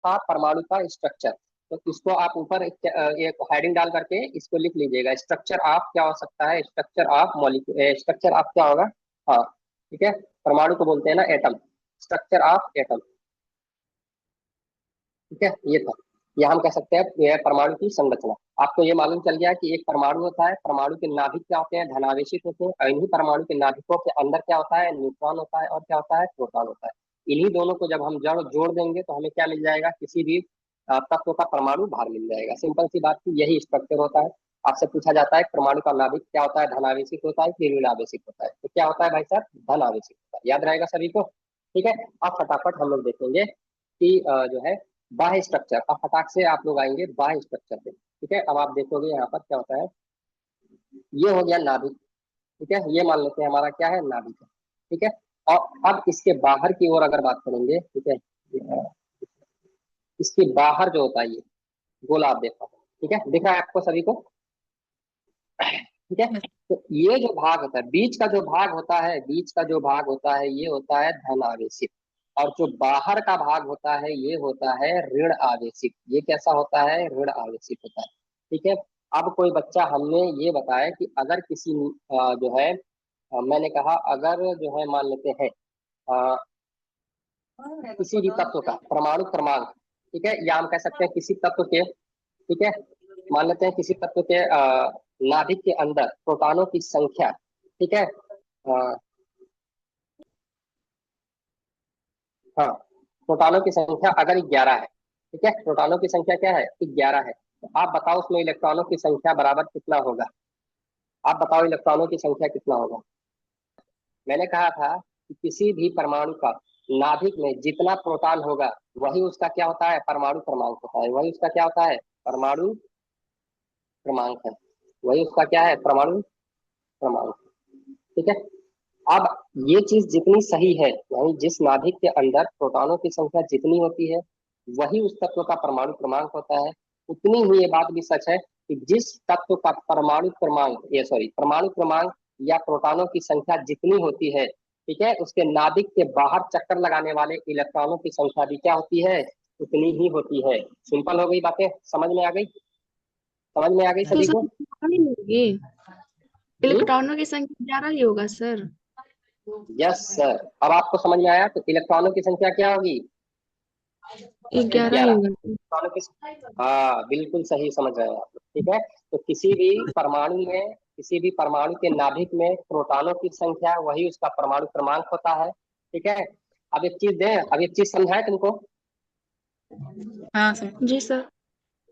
था परमाणु का स्ट्रक्चर। तो इसको आप ऊपर एक हेडिंग डाल करके इसको लिख लीजिएगा, स्ट्रक्चर ऑफ क्या हो सकता है, structure of molecule, structure of क्या होगा। हाँ ठीक है, परमाणु को बोलते हैं ना एटम, स्ट्रक्चर ऑफ एटम। ठीक है, ये था, या हम कह सकते हैं ये परमाणु की संरचना। आपको ये मालूम चल गया कि एक परमाणु होता है, परमाणु के नाभिक क्या होते हैं, धनावेशित होते हैं, और इन्हीं परमाणु के नाभिकों के अंदर क्या होता है, न्यूट्रॉन होता है, और क्या होता है, प्रोटॉन होता है। इन्हीं दोनों को जब हम जड़ जोड़ देंगे तो हमें क्या मिल जाएगा, किसी भी तत्व का परमाणु भार मिल जाएगा। सिंपल सी बात की यही स्ट्रक्चर होता है। आपसे पूछा जाता है परमाणु का नाभिक क्या होता है, धनावेशित होता है कि ऋणावेशित होता है, तो क्या होता है भाई साहब, धनावेशित होता है। याद रहेगा सभी को। ठीक है, अब फटाफट हम लोग देखेंगे कि जो है बाह्य स्ट्रक्चर। अब फटाक से आप लोग आएंगे बाह्य स्ट्रक्चर पे। ठीक है, अब आप देखोगे यहाँ पर क्या होता है, ये हो गया नाभिक। ठीक है, ये मान लेते हैं हमारा क्या है, नाभिक है। ठीक है, और अब इसके बाहर की ओर अगर बात करेंगे, ठीक है, इसके बाहर जो होता है ये गोला आप देखो। ठीक है, दिख रहा है आपको सभी को। ठीक है, तो ये जो भाग होता है, बीच का जो भाग होता है, बीच का जो भाग होता है ये होता है धन आवेशित, और जो बाहर का भाग होता है ये होता है ऋण आवेशित। ये कैसा होता है, ऋण आवेशित होता है। ठीक है, अब कोई बच्चा हमने ये बताया कि अगर किसी जो है मैंने कहा अगर जो है मान लेते हैं अ, किसी भी तत्व का परमाणु क्रमांक, ठीक है, या हम कह सकते हैं किसी तत्व के, ठीक है, मान लेते हैं किसी तत्व के नाभिक के अंदर प्रोटॉनों की संख्या, ठीक है, हाँ, प्रोटॉनों की संख्या अगर 11 है, ठीक है, प्रोटॉनों की संख्या क्या है, 11 है, तो आप बताओ उसमें इलेक्ट्रॉनों की संख्या बराबर कितना होगा। आप बताओ इलेक्ट्रॉनों की संख्या कितना होगा। मैंने कहा था कि किसी भी परमाणु का नाभिक में जितना प्रोटॉन होगा वही उसका क्या होता है, परमाणु क्रमांक होता है, वही उसका क्या होता है, परमाणु क्रमांक है, वही उसका क्या है, परमाणु क्रमांक। ठीक है, अब ये चीज जितनी सही है, यानी जिस नाभिक के अंदर प्रोटॉनों की संख्या जितनी होती है वही उस तत्व का परमाणु क्रमांक होता है, उतनी ही ये बात भी सच है कि जिस तत्व का परमाणु क्रमांक, ये सॉरी परमाणु क्रमांक या प्रोटॉनों की संख्या जितनी होती है, ठीक है, उसके नाभिक के बाहर चक्कर लगाने वाले इलेक्ट्रॉनों की संख्या भी क्या होती है, उतनी ही होती है। सिंपल हो गई बातें, समझ में आ गई, समझ में आ गई तो सभी सर को। नहीं होगी, इलेक्ट्रॉनों की संख्या 11 ही होगा सर। यस सर, अब आपको समझ में आया, तो इलेक्ट्रॉनों की संख्या क्या होगी, 11 ही 11। होगा। इलेक्ट्रॉनों की, हाँ बिल्कुल सही समझ रहे हैं आप लोग। ठीक है, तो किसी भी परमाणु के नाभिक में प्रोटॉनों की संख्या वही उसका परमाणु क्रमांक होता है। ठीक है, अब एक चीज दें, अब एक चीज समझाए तुमको। हाँ सर। जी सर।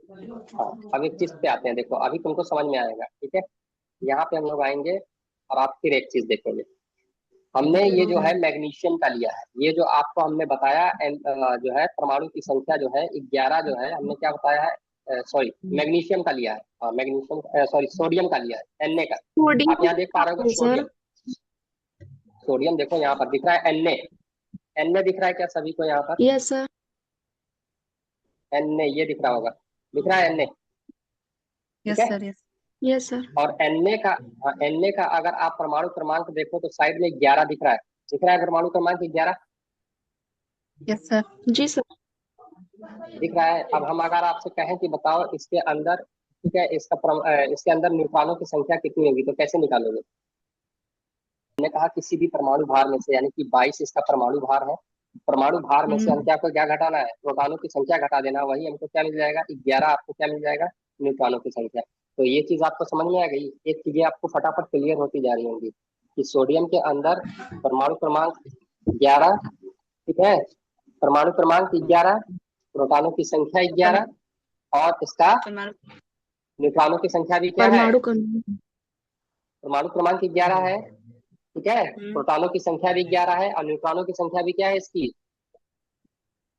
हाँ, अब एक चीज पे आते हैं, देखो अभी तुमको समझ में आएगा। ठीक है, यहाँ पे हम लोग आएंगे और आप फिर एक चीज देखेंगे। हमने ये जो है मैग्नीशियम का लिया है, ये जो आपको हमने बताया जो है परमाणु की संख्या जो है 11 जो है, हमने क्या बताया है, सॉरी मैग्नीशियम का लिया है, मैग्नीशियम सॉरी सोडियम का लिया है, एन का। आप कोडिंग यहाँ देख पा रहे हो सर। सोडियम, सोडियम देखो यहाँ पर दिख रहा है एन, एन दिख रहा है क्या सभी को यहाँ पर, यस सर। एन ये दिख रहा होगा, दिख रहा है एन। ठीक यस है, सर। यस। Yes sir. और एन का, एन का अगर आप परमाणु क्रमांक देखो तो साइड में 11 दिख रहा है, दिख रहा है परमाणु क्रमांक 11 यस सर। जी सर। दिख रहा है। अब हम अगर आपसे कहें कि बताओ इसके अंदर, ठीक है, इसके अंदर न्यूट्रॉनों की संख्या कितनी होगी, तो कैसे निकालोगे। हमने कहा किसी भी परमाणु भार में से, यानी कि 22 इसका परमाणु भार है, परमाणु भार में से हमको आपको क्या घटाना है, प्रोटॉनों की संख्या घटा देना, वही हमको क्या मिल जाएगा, 11 आपको क्या मिल जाएगा, न्यूट्रॉनों की संख्या। तो ये चीज आपको समझ में आ गई, एक चीजें आपको फटाफट क्लियर होती जा रही होंगी कि सोडियम के अंदर परमाणु क्रमांक 11, ठीक है, परमाणु क्रमांक 11, प्रोटॉनों की संख्या 11, और इसका न्यूट्रॉनों की संख्या भी क्या है, परमाणु का। परमाणु क्रमांक 11 है। ठीक है, प्रोटॉनों की संख्या भी 11 है और न्यूट्रॉनों की संख्या भी क्या है इसकी,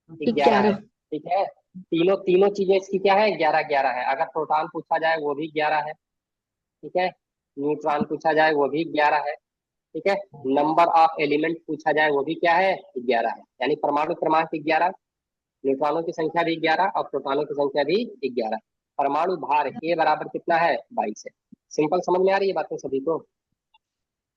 11 है। 11। ठीक है, तीनों तीनों चीजें इसकी क्या है, 11 11 है। अगर प्रोटॉन पूछा जाए वो भी 11 है, ठीक है, न्यूट्रॉन पूछा जाए वो भी 11 है, ठीक है, नंबर ऑफ एलिमेंट पूछा जाए वो भी क्या है, 11 है। यानी परमाणु क्रमांक 11, न्यूट्रॉनों की संख्या भी 11 और प्रोटॉनों की संख्या भी 11। परमाणु भार ए बराबर कितना है, 22 है। सिंपल, समझ में आ रही है बातें सभी को,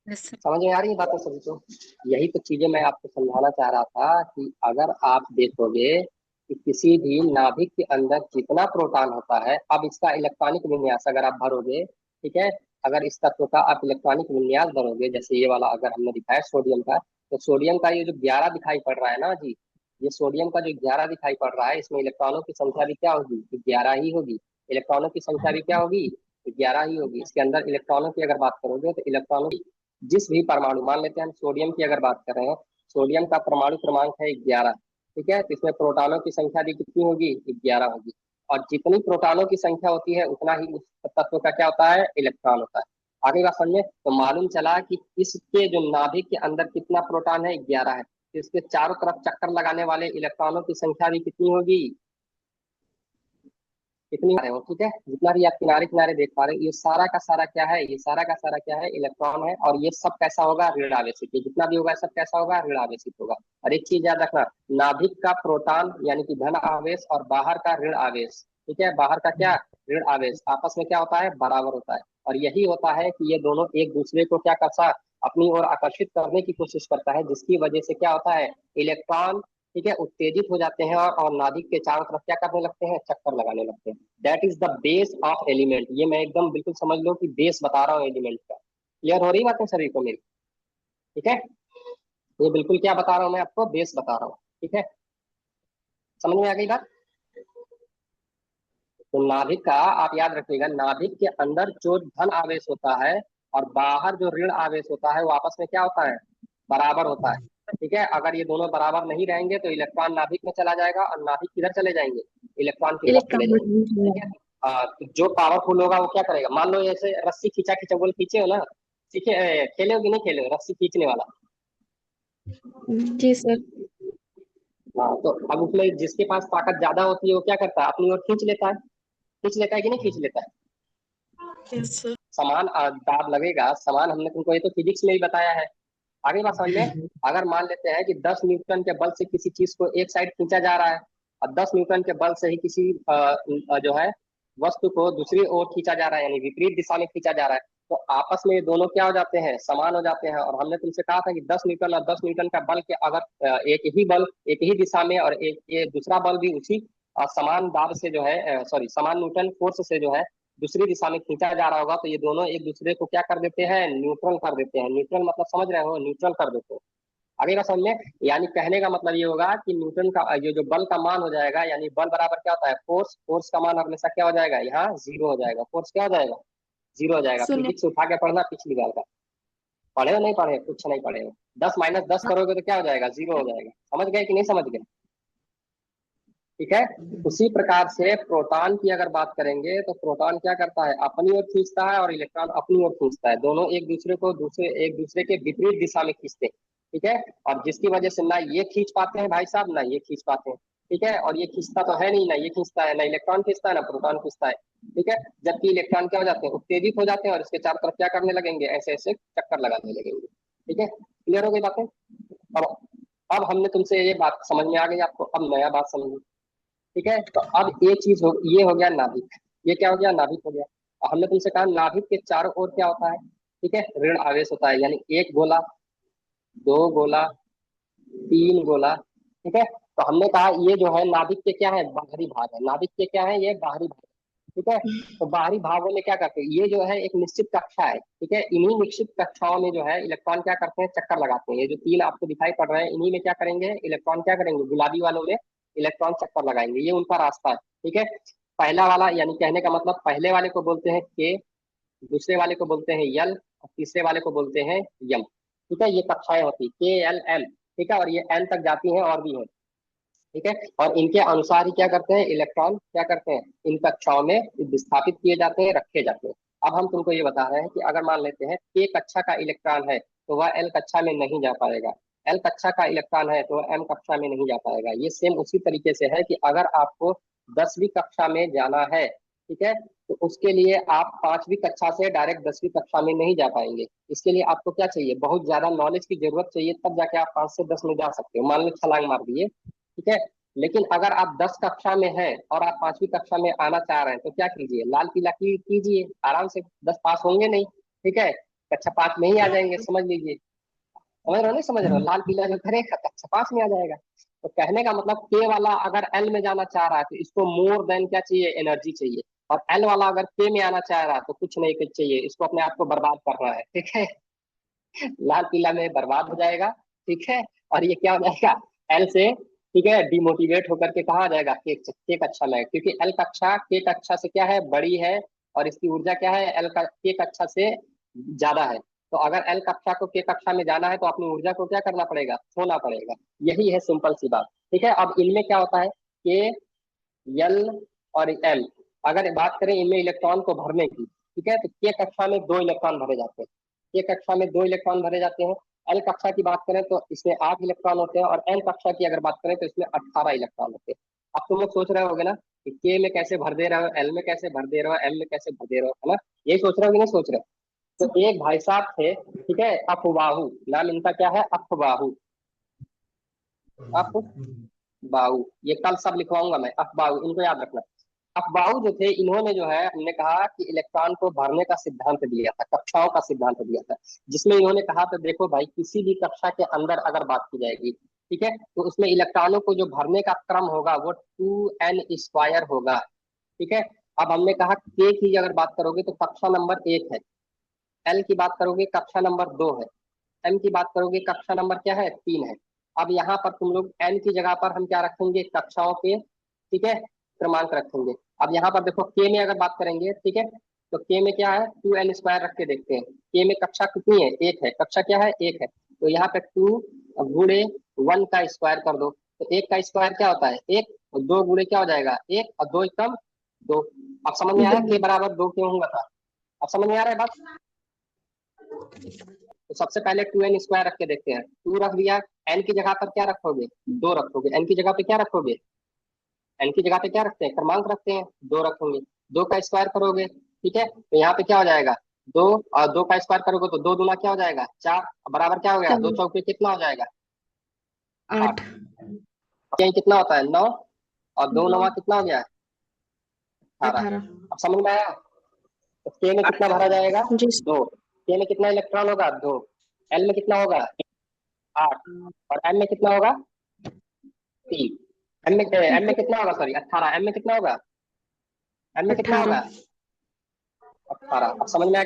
यस सर। समझ में आ रही है बातें सभी को। यही तो चीजें मैं आपको समझाना चाह रहा था कि अगर आप देखोगे कि किसी भी नाभिक के अंदर जितना प्रोटॉन होता है, अब इसका इलेक्ट्रॉनिक विन्यास अगर आप भरोगे, ठीक है, अगर इस तत्व का आप इलेक्ट्रॉनिक विन्यास भरोगे, जैसे ये वाला अगर हमने दिखाया सोडियम का, तो सोडियम का ये जो 11 दिखाई पड़ रहा है ना जी, ये सोडियम का जो 11 दिखाई पड़ रहा है, इसमें इलेक्ट्रॉनों की संख्या भी क्या होगी, 11 ही होगी। इलेक्ट्रॉनों की संख्या भी क्या होगी, 11 ही होगी। इसके अंदर इलेक्ट्रॉनों की अगर बात करोगे तो इलेक्ट्रॉनों की जिस भी परमाणु, मान लेते हैं हम सोडियम की अगर बात कर रहे हैं, सोडियम का परमाणु क्रमांक है 11, ठीक है, तो इसमें प्रोटॉनों की संख्या भी कितनी होगी, 11 होगी। और जितनी प्रोटॉनों की संख्या होती है उतना ही उस तत्व का क्या होता है, इलेक्ट्रॉन होता है। आगे बात समझे, तो मालूम चला कि इसके जो नाभिक के अंदर कितना प्रोटॉन है, 11 है, तो इसके चारों तरफ चक्कर लगाने वाले इलेक्ट्रॉनों की संख्या भी कितनी होगी, कितनी आ रहे हो, ठीक है, जितना भी आप किनारे किनारे देख पा रहे हो, ये सारा का सारा क्या है, ये सारा का सारा क्या है, इलेक्ट्रॉन है। और ये सब कैसा होगा, ऋण आवेशित, ये जितना भी होगा सब कैसा होगा, ऋण आवेशित होगा। और एक चीज याद रखना, नाभिक का प्रोटॉन यानी कि धन आवेश और बाहर का ऋण आवेश, ठीक है, बाहर का क्या, ऋण आवेश, आपस में क्या होता है, बराबर होता है। और यही होता है कि ये दोनों एक दूसरे को क्या करता, अपनी ओर आकर्षित करने की कोशिश करता है, जिसकी वजह से क्या होता है, इलेक्ट्रॉन, ठीक है, उत्तेजित हो जाते हैं और नाभिक के चारों तरफ क्या करने लगते हैं, चक्कर लगाने लगते हैं। That is the base of element. ये मैं एकदम बिल्कुल समझ लो कि बेस बता रहा हूँ एलिमेंट का। क्लियर हो रही बात है सभी को मेरी, ठीक है, ये बिल्कुल क्या बता रहा हूँ मैं आपको, बेस बता रहा हूँ, ठीक है, समझ में आ गई बात। तो नाभिक का आप याद रखिएगा, नाभिक के अंदर जो धन आवेश होता है और बाहर जो ऋण आवेश होता है वो आपस में क्या होता है, बराबर होता है, ठीक है। अगर ये दोनों बराबर नहीं रहेंगे तो इलेक्ट्रॉन नाभिक में चला जाएगा और नाभिक किधर चले जाएंगे, इलेक्ट्रॉन की तरफ चले इलेक्ट्रॉन जाएंगे, ठीक है। तो जो पावरफुल होगा वो क्या करेगा, मान लो जैसे रस्सी खींचा खींचा बोल खींचे हो ना, सीखे खेले हो कि नहीं खेले हो रस्सी खींचने वाला। जी सर। हाँ, तो अब उसमें जिसके पास ताकत ज्यादा होती है वो क्या करता है, अपनी ओर खींच लेता है, खींच लेता है कि नहीं खींच लेता है। Yes sir. समान दाब लगेगा, समान, हमने तुमको ये तो फिजिक्स में ही बताया है। आगे बात समझ में, अगर मान लेते हैं कि 10 न्यूटन के बल से किसी चीज को एक साइड खींचा जा रहा है और 10 न्यूटन के बल से ही किसी जो है वस्तु को दूसरी ओर खींचा जा रहा है, यानी विपरीत दिशा में खींचा जा रहा है, तो आपस में ये दोनों क्या हो जाते हैं, समान हो जाते हैं। और हमने तुमसे कहा था कि 10 न्यूटन और 10 न्यूटन का बल के अगर एक ही बल एक ही दिशा में और एक ये दूसरा बल भी उसी समान दाब से जो है, सॉरी, समान न्यूटन फोर्स से जो है दूसरी दिशा में खींचा जा रहा होगा, तो ये दोनों एक दूसरे को क्या कर देते हैं, न्यूट्रल कर देते हैं। न्यूट्रल मतलब समझ रहे हो, न्यूट्रल कर देते हैं। आगे का समझ में, यानी कहने का मतलब ये होगा कि न्यूटन का ये जो बल का मान हो जाएगा, यानी बल बराबर क्या होता है, फोर्स, फोर्स का मान हमेशा क्या हो जाएगा, यहाँ जीरो हो जाएगा, फोर्स क्या हो जाएगा, जीरो हो जाएगा। सुनो। फिजिक्स उठा के पढ़ना पिछली बार का, पढ़े हो नहीं पढ़े, कुछ नहीं पढ़े हो, 10 - 10 करोगे तो क्या हो जाएगा, जीरो हो जाएगा। समझ गए कि नहीं समझ गए, ठीक है। उसी प्रकार से प्रोटॉन की अगर बात करेंगे तो प्रोटॉन क्या करता है, अपनी ओर खींचता है और इलेक्ट्रॉन अपनी ओर खींचता है, दोनों एक दूसरे के विपरीत दिशा में खींचते हैं, ठीक है। और जिसकी वजह से ना ये खींच पाते हैं भाई साहब, ना ये खींच पाते हैं, ठीक है। और ये खींचता तो है नहीं, ना ये खींचता है, ना इलेक्ट्रॉन खींचता है, ना प्रोटॉन खींचता है, ठीक है। जबकि इलेक्ट्रॉन क्या हो जाते हैं, उत्तेजित हो जाते हैं और इसके चारों तरफ क्या करने लगेंगे, ऐसे ऐसे चक्कर लगाने लगेंगे, ठीक है। क्लियर हो गई बातें। अब अब हमने तुमसे ये बात समझ में आ गई आपको, अब नया बात समझो, ठीक है। तो अब ये चीज हो, ये हो गया नाभिक, ये क्या हो गया, नाभिक हो गया। और हमने तुमसे कहा नाभिक के चारों ओर क्या होता है, ठीक है, ऋण आवेश होता है, यानी एक गोला, दो गोला, तीन गोला, ठीक है। तो हमने कहा ये जो है नाभिक के क्या है, बाहरी भाग है, नाभिक के क्या है, ये बाहरी भाग, ठीक है। तो बाहरी भागों में क्या करते हैं, ये जो है एक निश्चित कक्षा है, ठीक है, इन्हीं निश्चित कक्षाओं में जो है इलेक्ट्रॉन क्या करते हैं, चक्कर लगाते हैं। ये जो तीन आपको दिखाई पड़ रहे हैं, इन्हीं में क्या करेंगे, इलेक्ट्रॉन क्या करेंगे, गुलाबी वालों में इलेक्ट्रॉन चक्कर लगाएंगे, ये उनका रास्ता है, ठीक है। पहला वाला, यानी कहने का मतलब पहले वाले को बोलते हैं के, दूसरे वाले को बोलते हैं यल, और तीसरे वाले को बोलते हैं यम, ठीक है। ये कक्षाएं होती के एल एम, ठीक है, और ये एन तक जाती हैं और भी हैं, ठीक है। और इनके अनुसार ही क्या करते हैं, इलेक्ट्रॉन क्या करते हैं, इन कक्षाओं में विस्थापित किए जाते हैं, रखे जाते हैं। अब हम तुमको ये बता रहे हैं कि अगर मान लेते हैं के कक्षा का इलेक्ट्रॉन है तो वह एल कक्षा में नहीं जा पाएगा, एल कक्षा का इलेक्ट्रॉन है तो वह एम कक्षा में नहीं जा पाएगा। ये सेम उसी तरीके से है कि अगर आपको 10वीं कक्षा में जाना है, ठीक है, तो उसके लिए आप 5वीं कक्षा से डायरेक्ट 10वीं कक्षा में नहीं जा पाएंगे। इसके लिए आपको क्या चाहिए, बहुत ज्यादा नॉलेज की जरूरत चाहिए, तब जाके आप 5 से 10 में जा सकते हो। मान लो छलांग मार दिए, ठीक है। लेकिन अगर आप 10 कक्षा में हैं और आप 5वीं कक्षा में आना चाह रहे हैं तो क्या कीजिए, लाल पीला कीजिए, आराम से 10 पास होंगे नहीं, ठीक है, कक्षा 5 में ही आ जाएंगे, समझ लीजिए। समझ रहे हो नहीं समझ रहे हो, लाल पीला जो करेगा कक्षा 5 में आ जाएगा। तो कहने का मतलब के वाला अगर एल में जाना चाह रहा है तो इसको मोर देन क्या चाहिए, एनर्जी चाहिए। और एल वाला अगर के में आना चाह रहा है तो कुछ नहीं कुछ चाहिए, इसको अपने आप को बर्बाद कर रहा है, ठीक है। लाल पीला में बर्बाद हो जाएगा, ठीक है। और ये क्या हो जाएगा, एल से, ठीक है, डिमोटिवेट होकर के कहा जाएगा के कक्षा में, क्योंकि एल कक्षा के कक्षा से क्या है, बड़ी है। और इसकी ऊर्जा क्या है, एल का के कक्षा से ज्यादा है। तो अगर एल कक्षा को के कक्षा में जाना है तो अपनी ऊर्जा को क्या करना पड़ेगा, खोना पड़ेगा। यही है सिंपल सी बात, ठीक है। अब इनमें क्या होता है, के, एल और एल, अगर बात करें इनमें इलेक्ट्रॉन को भरने की, ठीक है, तो के कक्षा में 2 इलेक्ट्रॉन भरे जाते हैं। के कक्षा में 2 इलेक्ट्रॉन भरे जाते हैं। एल कक्षा की बात करें तो इसमें 8 इलेक्ट्रॉन होते हैं, और एन कक्षा की अगर बात करें तो इसमें 18 इलेक्ट्रॉन होते हैं। अब तुम लोग सोच रहे होगे ना कि के में कैसे भर दे रहे हो, एल में कैसे भर दे रहे हो, एम में कैसे भर दे रहे हो, है ना। यही सोच रहे हो कि नहीं सोच रहे हो। तो एक भाई साहब थे, ठीक है, अफवाहू, नाम इनका क्या है, अफवाहू। अफबाहू, ये कल सब लिखवाऊंगा मैं, अफबाहू, इनको याद रखना। अफबाहू जो थे, इन्होंने जो है, हमने कहा कि इलेक्ट्रॉन को भरने का सिद्धांत दिया था, कक्षाओं का सिद्धांत दिया था। जिसमें इन्होंने कहा था देखो भाई, किसी भी कक्षा के अंदर अगर बात की जाएगी, ठीक है, तो उसमें इलेक्ट्रॉनों को जो भरने का क्रम होगा वो 2n² होगा, ठीक है। अब हमने कहा के की अगर बात करोगे तो कक्षा नंबर 1 है, एल की बात करोगे कक्षा नंबर 2 है, एम की बात करोगे कक्षा नंबर क्या है, 3 है। अब यहाँ पर तुम लोग एन की जगह पर हम क्या रखेंगे, कक्षाओं के, ठीक है, क्रमांक रखेंगे। अब यहाँ पर देखो के में अगर बात करेंगे, ठीक है, तो के में क्या है, 2n² रख के देखते हैं। के में कक्षा कितनी है, 1 है, कक्षा क्या है, 1 है। तो यहाँ पे 2 गुणे 1 का स्क्वायर कर दो, तो 1 का स्क्वायर क्या होता है, 1, और 2 गुणे क्या हो जाएगा, 1, और 2 एकम 2। अब समझ में आया दो। के बराबर 2 क्यों हुआ था, अब समझ में आ रहा है बात। तो सबसे पहले 2n² रख के देखते हैं, 2 रख दिया, एन की जगह पर क्या रखोगे, 2 रखोगे, एन की जगह पे क्या रखोगे, एन की जगह पे क्या रखते हैं, क्रमांक रखते हैं, 2 रखोगे। 2 का स्क्वायर करोगे, ठीक है, तो यहाँ पे क्या हो जाएगा, 2, और 2 का स्क्वायर करोगे तो 2 दूना क्या हो जाएगा, 4, बराबर क्या हो गया, 2 4, चौके कितना हो जाएगा, 8, 8। यही कितना होता है, 9, और 2 9, नवा कितना हो गया, 18। 18। अब समझ में आया। तो के में कितना भरा जाएगा, जी। 2। के में कितना इलेक्ट्रॉन होगा, 2। एल में कितना होगा, 8। और एम में कितना होगा, 3। एम में कितना होगा, सॉरी 18, एम में कितना होगा, एम में कितना 18। होगा, 18। अब समझ में आ